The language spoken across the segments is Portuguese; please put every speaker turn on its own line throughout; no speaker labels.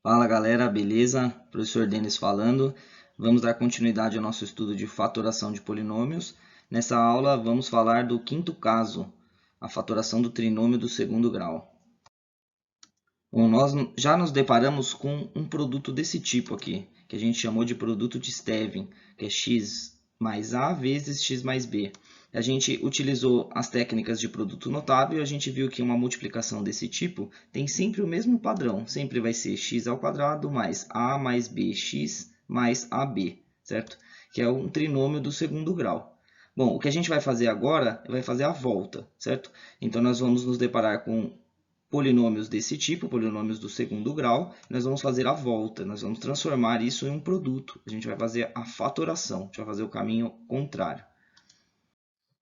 Fala galera, beleza? Professor Denis falando. Vamos dar continuidade ao nosso estudo de fatoração de polinômios. Nessa aula vamos falar do quinto caso, a fatoração do trinômio do segundo grau. Bom, nós já nos deparamos com um produto desse tipo aqui, que a gente chamou de produto de Stevin, que é x mais a vezes x mais b. A gente utilizou as técnicas de produto notável e a gente viu que uma multiplicação desse tipo tem sempre o mesmo padrão. Sempre vai ser x ao quadrado mais a mais bx mais ab, certo? Que é um trinômio do segundo grau. Bom, o que a gente vai fazer agora vai fazer a volta, certo? Então, nós vamos nos deparar com polinômios desse tipo, polinômios do segundo grau. Nós vamos fazer a volta, nós vamos transformar isso em um produto. A gente vai fazer a fatoração, a gente vai fazer o caminho contrário.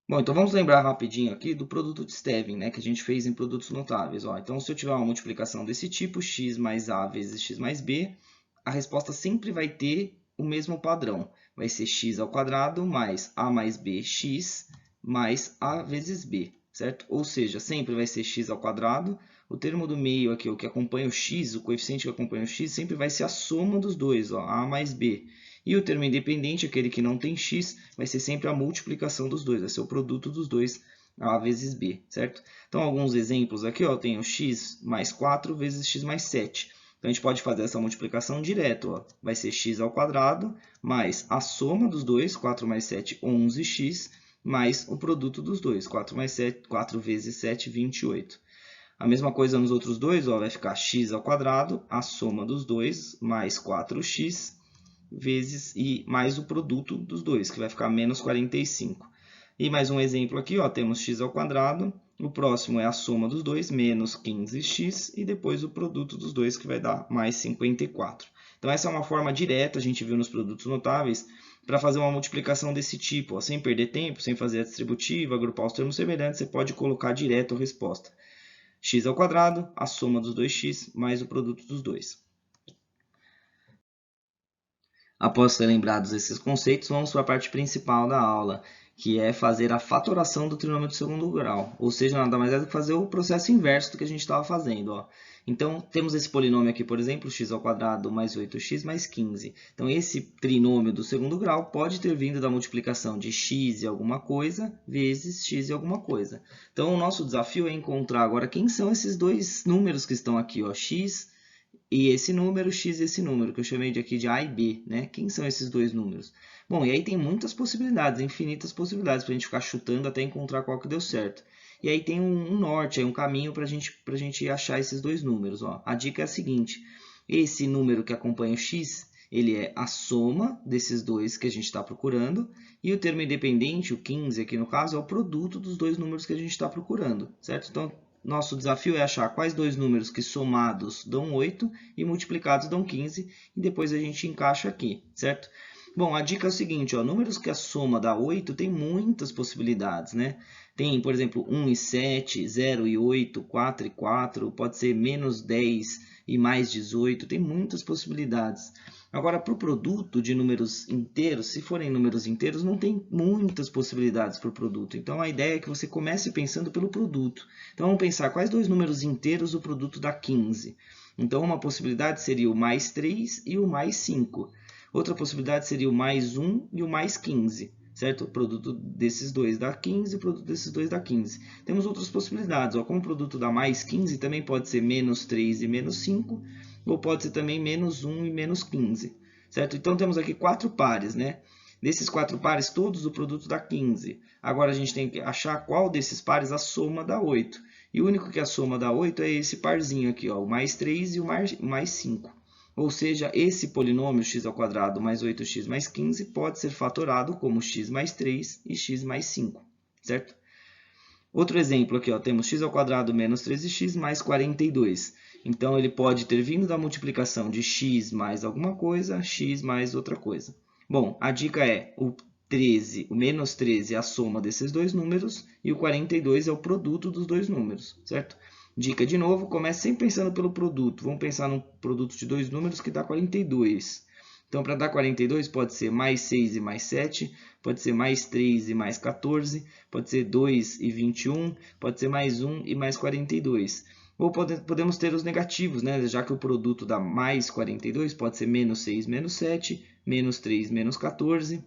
Bom, então vamos lembrar rapidinho aqui do produto de Stevin, né, que a gente fez em produtos notáveis. Ó, então, se eu tiver uma multiplicação desse tipo, x mais a vezes x mais b, a resposta sempre vai ter o mesmo padrão. Vai ser x ao quadrado mais a mais b, x, mais a vezes b, certo? Ou seja, sempre vai ser x ao quadrado. O termo do meio aqui, o que acompanha o x, o coeficiente que acompanha o x, sempre vai ser a soma dos dois, ó, a mais b. E o termo independente, aquele que não tem x, vai ser sempre a multiplicação dos dois, vai ser o produto dos dois, a vezes b, certo? Então, alguns exemplos aqui, ó, tem o x mais 4 vezes x mais 7. Então, a gente pode fazer essa multiplicação direto, ó. Vai ser x ao quadrado mais a soma dos dois, 4 mais 7, 11x, mais o produto dos dois, 4 mais 7, 4 vezes 7, 28. A mesma coisa nos outros dois, ó, vai ficar x ao quadrado, a soma dos dois, mais 4x, vezes e mais o produto dos dois, que vai ficar menos 45. E mais um exemplo aqui, ó, temos x ao quadrado, o próximo é a soma dos dois, menos 15x, e depois o produto dos dois, que vai dar mais 54. Então, essa é uma forma direta, a gente viu nos produtos notáveis, para fazer uma multiplicação desse tipo, ó, sem perder tempo, sem fazer a distributiva, agrupar os termos semelhantes, você pode colocar direto a resposta. X ao quadrado, a soma dos 2x, mais o produto dos dois. Após ser lembrados esses conceitos, vamos para a parte principal da aula, que é fazer a fatoração do trinômio do segundo grau, ou seja, nada mais é do que fazer o processo inverso do que a gente estava fazendo. Ó. Então, temos esse polinômio aqui, por exemplo, x ao quadrado mais 8x mais 15. Então, esse trinômio do segundo grau pode ter vindo da multiplicação de x e alguma coisa vezes x e alguma coisa. Então, o nosso desafio é encontrar agora quem são esses dois números que estão aqui, ó, x e esse número, x e esse número, que eu chamei de aqui de A e B, né? Quem são esses dois números? Bom, e aí tem muitas possibilidades, infinitas possibilidades, para a gente ficar chutando até encontrar qual que deu certo. E aí tem um norte, um caminho para a gente achar esses dois números. Ó. A dica é a seguinte, esse número que acompanha o x, ele é a soma desses dois que a gente está procurando, e o termo independente, o 15 aqui no caso, é o produto dos dois números que a gente está procurando, certo? Então, nosso desafio é achar quais dois números que somados dão 8 e multiplicados dão 15, e depois a gente encaixa aqui, certo? Bom, a dica é o seguinte, ó, números que a soma dá 8 tem muitas possibilidades, né? Tem, por exemplo, 1 e 7, 0 e 8, 4 e 4, pode ser menos 10 e mais 18, tem muitas possibilidades. Agora, para o produto de números inteiros, se forem números inteiros, não tem muitas possibilidades para o produto. Então, a ideia é que você comece pensando pelo produto. Então, vamos pensar quais dois números inteiros o produto dá 15. Então, uma possibilidade seria o mais 3 e o mais 5. Outra possibilidade seria o mais 1 e o mais 15. Certo? O produto desses dois dá 15, o produto desses dois dá 15. Temos outras possibilidades. Ó, como o produto dá mais 15, também pode ser menos 3 e menos 5, ou pode ser também menos 1 e menos 15. Certo? Então, temos aqui 4 pares, né? Desses 4 pares, todos o produto dá 15. Agora, a gente tem que achar qual desses pares a soma dá 8. E o único que a soma dá 8 é esse parzinho aqui, ó, o mais 3 e o mais 5. Ou seja, esse polinômio x ao quadrado mais 8x mais 15 pode ser fatorado como x mais 3 e x mais 5, certo? Outro exemplo aqui, ó, temos x ao quadrado menos 13x mais 42. Então, ele pode ter vindo da multiplicação de x mais alguma coisa, x mais outra coisa. Bom, a dica é o 13, o menos 13 é a soma desses dois números e o 42 é o produto dos dois números, certo? Dica de novo, comece sempre pensando pelo produto. Vamos pensar num produto de dois números que dá 42. Então, para dar 42, pode ser mais 6 e mais 7, pode ser mais 3 e mais 14, pode ser 2 e 21, pode ser mais 1 e mais 42. Ou podemos ter os negativos, né? Já que o produto dá mais 42, pode ser menos 6, menos 7, menos 3, menos 14,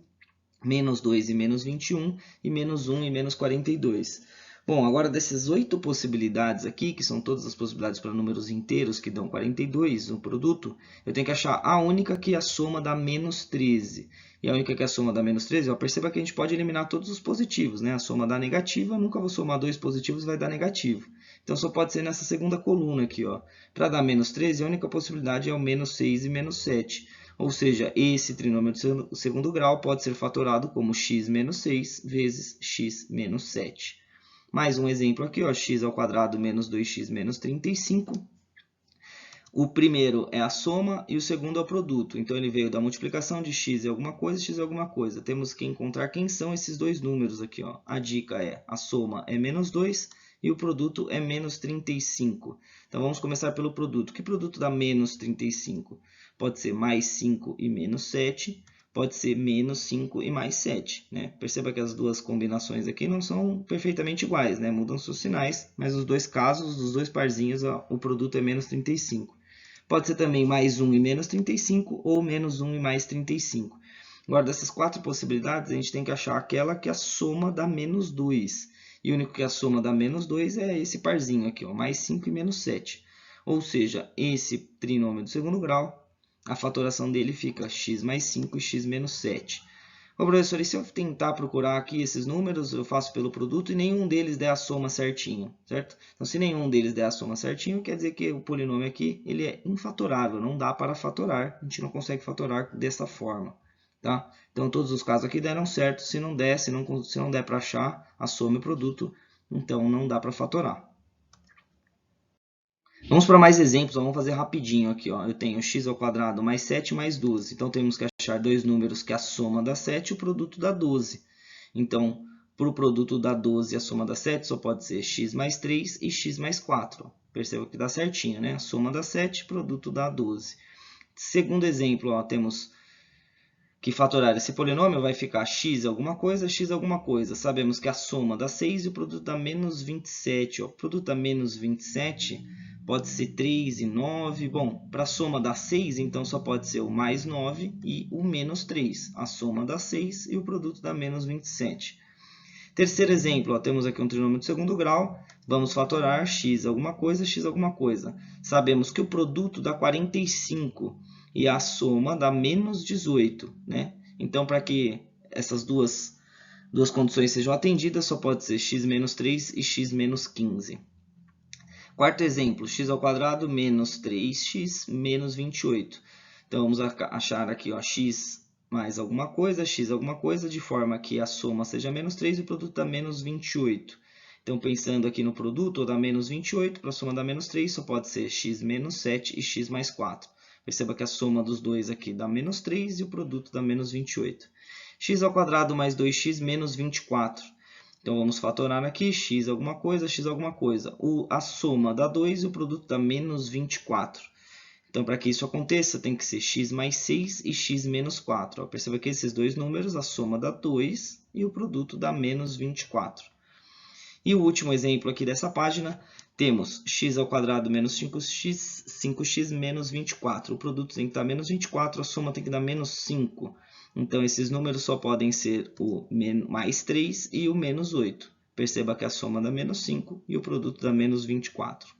menos 2 e menos 21, e menos 1 e menos 42. Bom, agora dessas 8 possibilidades aqui, que são todas as possibilidades para números inteiros que dão 42 no produto, eu tenho que achar a única que é a soma dá menos 13. E a única que é a soma dá menos 13, ó, perceba que a gente pode eliminar todos os positivos, né? A soma dá negativa, nunca vou somar dois positivos, vai dar negativo. Então só pode ser nessa segunda coluna aqui, ó. Para dar menos 13, a única possibilidade é o menos 6 e menos 7. Ou seja, esse trinômio de segundo grau pode ser fatorado como x menos 6 vezes x menos 7. Mais um exemplo aqui, ó, x ao quadrado menos 2x menos 35. O primeiro é a soma e o segundo é o produto. Então, ele veio da multiplicação de x é alguma coisa, x é alguma coisa. Temos que encontrar quem são esses dois números aqui, ó. A dica é, a soma é menos 2 e o produto é menos 35. Então, vamos começar pelo produto. Que produto dá menos 35? Pode ser mais 5 e menos 7. Pode ser menos 5 e mais 7. Né? Perceba que as duas combinações aqui não são perfeitamente iguais, né? Mudam seus sinais, mas nos dois casos, dos dois parzinhos, ó, o produto é menos 35. Pode ser também mais 1 e menos 35 ou menos 1 e mais 35. Agora, dessas 4 possibilidades, a gente tem que achar aquela que a soma dá menos 2. E o único que a soma dá menos 2 é esse parzinho aqui, ó, mais 5 e menos 7. Ou seja, esse trinômio do segundo grau, a fatoração dele fica x mais 5 e x menos 7. Ô, professor, e se eu tentar procurar aqui esses números, eu faço pelo produto e nenhum deles der a soma certinho, certo? Então, se nenhum deles der a soma certinho, quer dizer que o polinômio aqui ele é infatorável, não dá para fatorar, a gente não consegue fatorar dessa forma, tá? Então, todos os casos aqui deram certo, se não der, se não der para achar a soma e o produto, então não dá para fatorar. Vamos para mais exemplos, vamos fazer rapidinho aqui. Ó. Eu tenho x ao quadrado mais 7 mais 12. Então, temos que achar dois números que a soma dá 7 e o produto dá 12. Então, para o produto dá 12 e a soma dá 7, só pode ser x mais 3 e x mais 4. Perceba que dá certinho, né? A soma dá 7, o produto dá 12. Segundo exemplo, ó, temos que fatorar esse polinômio vai ficar x alguma coisa, x alguma coisa. Sabemos que a soma dá 6 e o produto dá menos 27. Ó. O produto dá menos 27 pode ser 3 e 9. Bom, para a soma dá 6, então só pode ser o mais 9 e o menos 3. A soma dá 6 e o produto dá menos 27. Terceiro exemplo, ó, temos aqui um trinômio de segundo grau. Vamos fatorar x alguma coisa, x alguma coisa. Sabemos que o produto dá 45 e a soma dá menos 18. Né? Então, para que essas duas condições sejam atendidas, só pode ser x menos 3 e x menos 15. Quarto exemplo, x ao quadrado menos 3x menos 28. Então, vamos achar aqui ó, x mais alguma coisa, de forma que a soma seja menos 3 e o produto dá menos 28. Então, pensando aqui no produto, dá menos 28, para a soma dá menos 3, só pode ser x menos 7 e x mais 4. Perceba que a soma dos dois aqui dá menos 3 e o produto dá menos 28. X ao quadrado mais 2x menos 24. Então, vamos fatorar aqui, x alguma coisa, x alguma coisa. A soma dá 2 e o produto dá menos 24. Então, para que isso aconteça, tem que ser x mais 6 e x menos 4. Ó, perceba que esses dois números, a soma dá 2 e o produto dá menos 24. E o último exemplo aqui dessa página, temos x ao quadrado menos 5x menos 24. O produto tem que dar menos 24, a soma tem que dar menos 5. Então, esses números só podem ser o mais 3 e o menos 8. Perceba que a soma dá menos 5 e o produto dá menos 24.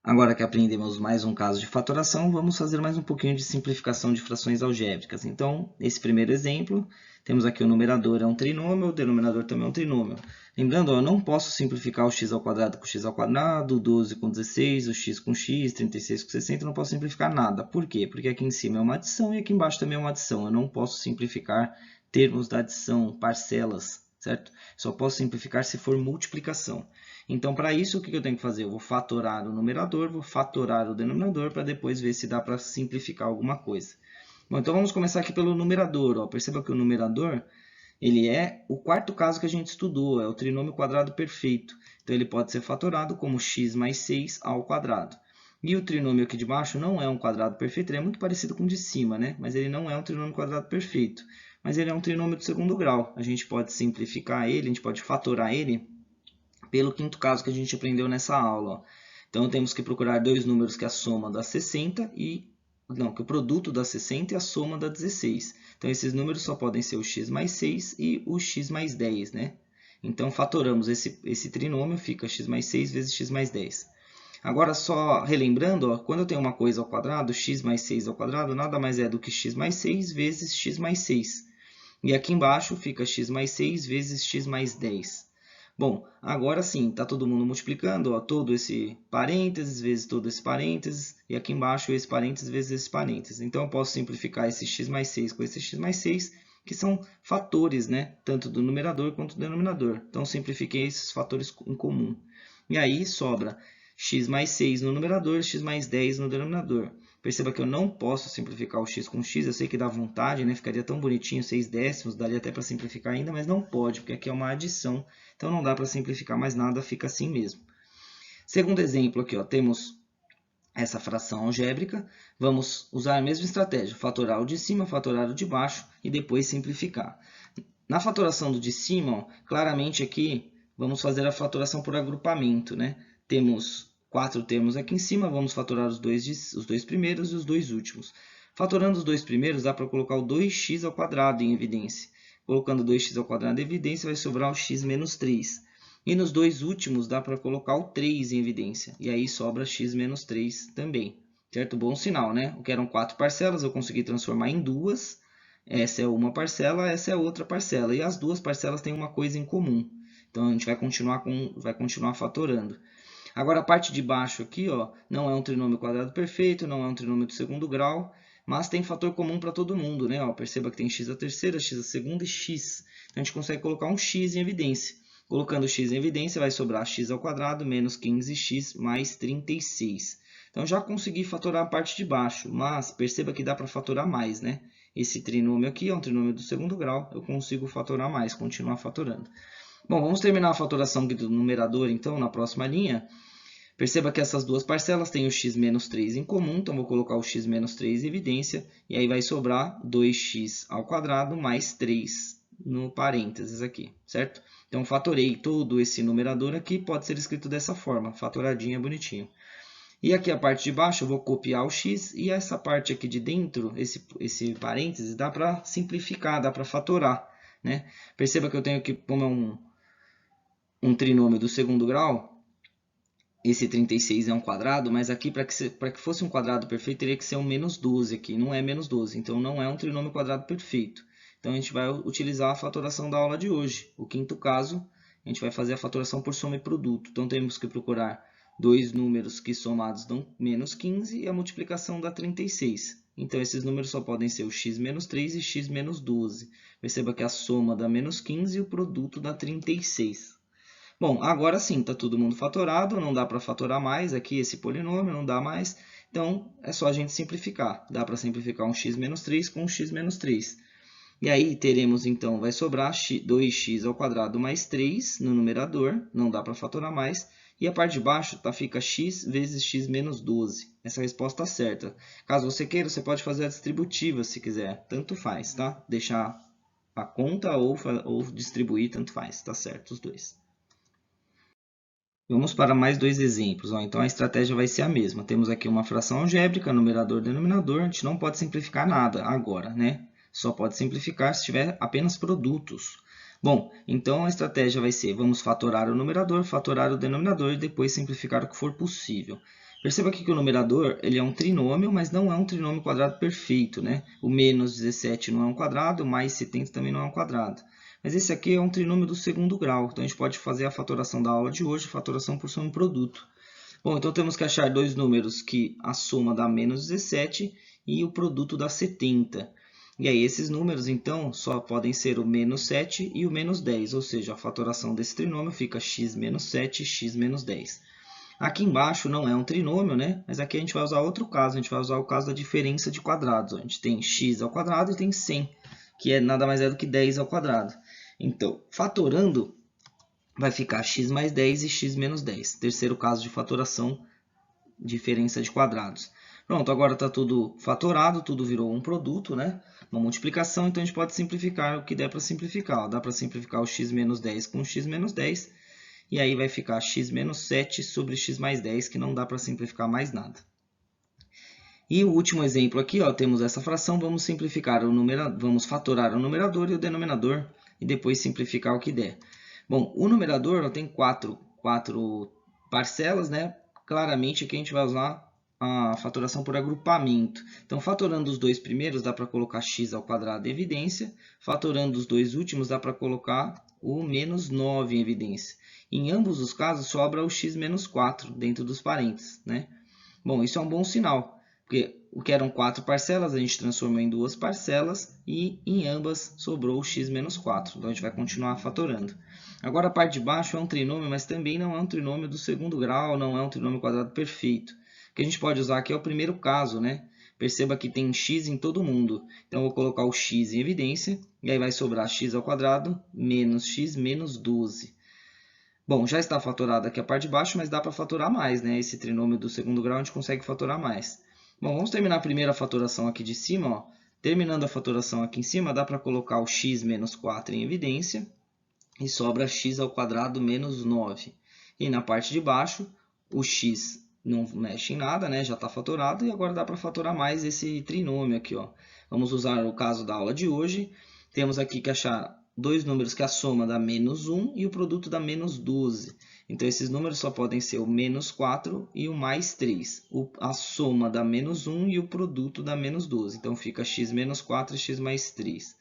Agora que aprendemos mais um caso de fatoração, vamos fazer mais um pouquinho de simplificação de frações algébricas. Então, nesse primeiro exemplo, temos aqui o numerador é um trinômio, o denominador também é um trinômio. Lembrando, eu não posso simplificar o x ao quadrado com x ao quadrado, o 12 com 16, o x com x, 36 com 60, eu não posso simplificar nada. Por quê? Porque aqui em cima é uma adição e aqui embaixo também é uma adição. Eu não posso simplificar termos da adição, parcelas, certo? Só posso simplificar se for multiplicação. Então, para isso, o que eu tenho que fazer? Eu vou fatorar o numerador, vou fatorar o denominador, para depois ver se dá para simplificar alguma coisa. Bom, então vamos começar aqui pelo numerador. Ó. Perceba que o numerador ele é o quarto caso que a gente estudou, é o trinômio quadrado perfeito. Então, ele pode ser fatorado como x mais 6 ao quadrado. E o trinômio aqui de baixo não é um quadrado perfeito, ele é muito parecido com o de cima, né? Mas ele não é um trinômio quadrado perfeito. Mas ele é um trinômio de segundo grau. A gente pode simplificar ele, a gente pode fatorar ele pelo quinto caso que a gente aprendeu nessa aula. Ó. Então, temos que procurar dois números que é a soma da 60 que o produto da 60 e a soma da 16. Então, esses números só podem ser o x mais 6 e o x mais 10, né? Então, fatoramos esse trinômio, fica x mais 6 vezes x mais 10. Agora, só relembrando, ó, quando eu tenho uma coisa ao quadrado, x mais 6 ao quadrado, nada mais é do que x mais 6 vezes x mais 6. E aqui embaixo fica x mais 6 vezes x mais 10. Bom, agora sim, está todo mundo multiplicando, ó, todo esse parênteses vezes todo esse parênteses, e aqui embaixo esse parênteses vezes esse parênteses. Então, eu posso simplificar esse x mais 6 com esse x mais 6, que são fatores, né, tanto do numerador quanto do denominador. Então, simplifiquei esses fatores em comum. E aí, sobra x mais 6 no numerador, x mais 10 no denominador. Perceba que eu não posso simplificar o x com x, eu sei que dá vontade, né? Ficaria tão bonitinho, 6 décimos, daria até para simplificar ainda, mas não pode, porque aqui é uma adição, então não dá para simplificar mais nada, fica assim mesmo. Segundo exemplo aqui, ó, temos essa fração algébrica, vamos usar a mesma estratégia, fatorar o de cima, fatorar o de baixo e depois simplificar. Na fatoração do de cima, ó, claramente aqui, vamos fazer a fatoração por agrupamento, né? Temos 4 termos aqui em cima, vamos fatorar os dois primeiros e os dois últimos. Fatorando os dois primeiros, dá para colocar o 2x ao quadrado em evidência. Colocando 2x ao quadrado em evidência, vai sobrar o x menos 3. E nos dois últimos, dá para colocar o 3 em evidência. E aí sobra x menos 3 também. Certo? Bom sinal, né? O que eram 4 parcelas, eu consegui transformar em 2. Essa é uma parcela, essa é outra parcela. E as duas parcelas têm uma coisa em comum. Então, a gente vai continuar fatorando. Agora, a parte de baixo aqui, ó, não é um trinômio quadrado perfeito, não é um trinômio de segundo grau, mas tem fator comum para todo mundo, né? Ó, perceba que tem x à terceira, x à segunda e x. Então, a gente consegue colocar um x em evidência. Colocando x em evidência, vai sobrar x ao quadrado menos 15x mais 36. Então, já consegui fatorar a parte de baixo, mas perceba que dá para fatorar mais, né? Esse trinômio aqui é um trinômio do segundo grau, eu consigo fatorar mais, continuar fatorando. Bom, vamos terminar a fatoração aqui do numerador, então, na próxima linha. Perceba que essas duas parcelas têm o x menos 3 em comum, então vou colocar o x menos 3 em evidência, e aí vai sobrar 2x ao quadrado mais 3 no parênteses aqui, certo? Então, fatorei todo esse numerador aqui, pode ser escrito dessa forma, fatoradinha, bonitinho. E aqui a parte de baixo eu vou copiar o x, e essa parte aqui de dentro, esse parênteses, dá para simplificar, dá para fatorar, né? Perceba que eu tenho aqui, como é um trinômio do segundo grau, esse 36 é um quadrado, mas aqui para que fosse um quadrado perfeito teria que ser um menos 12 aqui, não é menos 12, então não é um trinômio quadrado perfeito. Então a gente vai utilizar a fatoração da aula de hoje. O quinto caso, a gente vai fazer a fatoração por soma e produto. Então temos que procurar dois números que somados dão menos 15 e a multiplicação dá 36. Então esses números só podem ser o x menos 3 e x menos 12. Perceba que a soma dá menos 15 e o produto dá 36. Bom, agora sim, está todo mundo fatorado, não dá para fatorar mais aqui esse polinômio, não dá mais. Então, é só a gente simplificar. Dá para simplificar um x menos 3 com um x menos 3. E aí, teremos, então, vai sobrar 2x ao quadrado mais 3 no numerador, não dá para fatorar mais. E a parte de baixo fica x vezes x menos 12. Essa é a resposta certa. Caso você queira, você pode fazer a distributiva se quiser, tanto faz, tá? Deixar a conta ou distribuir, tanto faz, tá certo os dois. Vamos para mais dois exemplos. Então, a estratégia vai ser a mesma. Temos aqui uma fração algébrica, numerador e denominador. A gente não pode simplificar nada agora, né? Só pode simplificar se tiver apenas produtos. Bom, então a estratégia vai ser, vamos fatorar o numerador, fatorar o denominador e depois simplificar o que for possível. Perceba aqui que o numerador ele é um trinômio, mas não é um trinômio quadrado perfeito, né? O menos 17 não é um quadrado, o mais 70 também não é um quadrado. Mas esse aqui é um trinômio do segundo grau, então a gente pode fazer a fatoração da aula de hoje, fatoração por soma e produto. Bom, então temos que achar dois números que a soma dá menos 17 e o produto dá 70. E aí esses números, então, só podem ser o menos 7 e o menos 10, ou seja, a fatoração desse trinômio fica x menos 7 e x menos 10. Aqui embaixo não é um trinômio, né? Mas aqui a gente vai usar outro caso, a gente vai usar o caso da diferença de quadrados. A gente tem x ao quadrado e tem 100, que nada mais é do que 10 ao quadrado. Então, fatorando, vai ficar x mais 10 e x menos 10. Terceiro caso de fatoração, diferença de quadrados. Pronto, agora está tudo fatorado, tudo virou um produto, né? Uma multiplicação, então a gente pode simplificar o que der para simplificar. Dá para simplificar o x menos 10 com o x menos 10. e aí vai ficar x menos 7 sobre x mais 10, que não dá para simplificar mais nada. E o último exemplo aqui, ó, temos essa fração, vamos simplificar vamos fatorar o numerador e o denominador, e depois simplificar o que der. Bom, o numerador ó, tem quatro parcelas, né? Claramente aqui a gente vai usar a fatoração por agrupamento. Então, fatorando os dois primeiros, dá para colocar x ao quadrado em evidência. Fatorando os dois últimos, dá para colocar o menos 9 em evidência. Em ambos os casos, sobra o x menos 4 dentro dos parênteses, né? Bom, isso é um bom sinal, porque o que eram 4 parcelas, a gente transformou em 2 parcelas e em ambas sobrou o x menos 4. Então, a gente vai continuar fatorando. Agora, a parte de baixo é um trinômio, mas também não é um trinômio do segundo grau, não é um trinômio quadrado perfeito. O que a gente pode usar aqui é o primeiro caso, né? Perceba que tem x em todo mundo. Então, eu vou colocar o x em evidência, e aí vai sobrar x ao quadrado menos x menos 12. Bom, já está fatorado aqui a parte de baixo, mas dá para fatorar mais, né? Esse trinômio do segundo grau a gente consegue fatorar mais. Bom, vamos terminar a primeira fatoração aqui de cima, ó. Terminando a fatoração aqui em cima, dá para colocar o x menos 4 em evidência, e sobra x ao quadrado menos 9. E na parte de baixo, o x não mexe em nada, né? Já está fatorado, e agora dá para fatorar mais esse trinômio aqui, ó. Vamos usar o caso da aula de hoje. Temos aqui que achar dois números que a soma dá menos 1 e o produto dá menos 12. Então, esses números só podem ser o menos 4 e o mais 3. A soma dá menos 1 e o produto dá menos 12. Então, fica x menos 4 e x mais 3.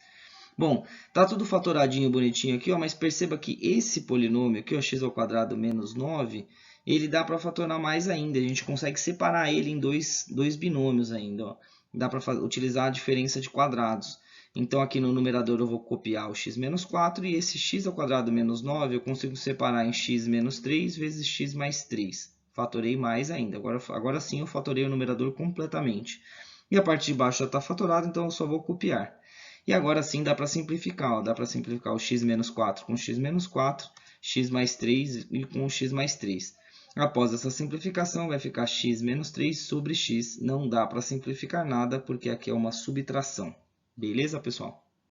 Bom, tá tudo fatoradinho, bonitinho aqui, ó, mas perceba que esse polinômio aqui, ó, x ao quadrado menos 9, ele dá para fatorar mais ainda. A gente consegue separar ele em dois binômios ainda, ó. Dá para utilizar a diferença de quadrados. Então, aqui no numerador eu vou copiar o x menos 4 e esse x ao quadrado menos 9 eu consigo separar em x menos 3 vezes x mais 3. Fatorei mais ainda. Agora sim eu fatorei o numerador completamente. E a parte de baixo já está fatorada, então eu só vou copiar. E agora sim dá para simplificar. Ó. Dá para simplificar o x menos 4 com x menos 4, x mais 3 e com o x mais 3. Após essa simplificação, vai ficar x menos 3 sobre x. Não dá para simplificar nada, porque aqui é uma subtração. Beleza, pessoal?